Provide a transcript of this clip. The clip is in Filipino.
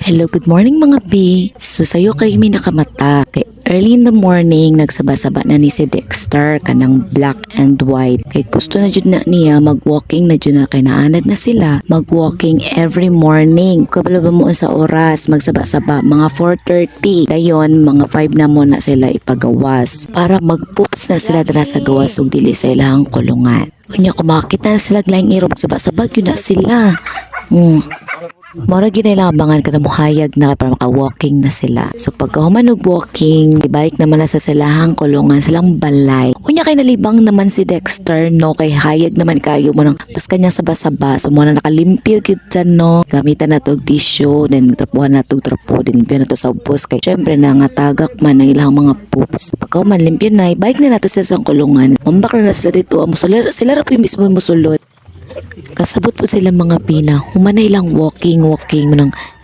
Hello, good morning mga B. So sayo kay may nakamata. Kay early in the morning, nagsaba-saba na ni si Dexter kanang black and white. Kay gusto na jud na niya mag-walking na jud na kay naanad na sila mag-walking every morning. Kabalo ba mo sa oras, magsaba-saba mga 4:30. Dayon mga 5 na mo na sila ipagawas para mag-poops na sila dira sa gawas ug dili sa ilang kulungan. Unya ko makita na sila laing iro magsaba-saba gyud na sila. Mora ginailangan ka na muhayag na para maka-walking na sila. So pagka humanog walking, ibalik naman na sa silahang kulungan, silang balay. Unya kay nalibang naman si Dexter, no? Kay hayag naman kayo mo ng pas kanyang saba-saba. So muna nakalimpyo gyud dyan, no? Gamitan na to og tissue, then trapuhan na to trapo, then limpyo na to sa ubos. Kay syempre na nga tagak man ang ilang mga poops. Pagka man limpyo na, ibalik na nato sa isang kulungan. Mambak na sila dito. Sila rapin mismo musulot. Kasabot po sila mga pina, humanay lang walking mo ng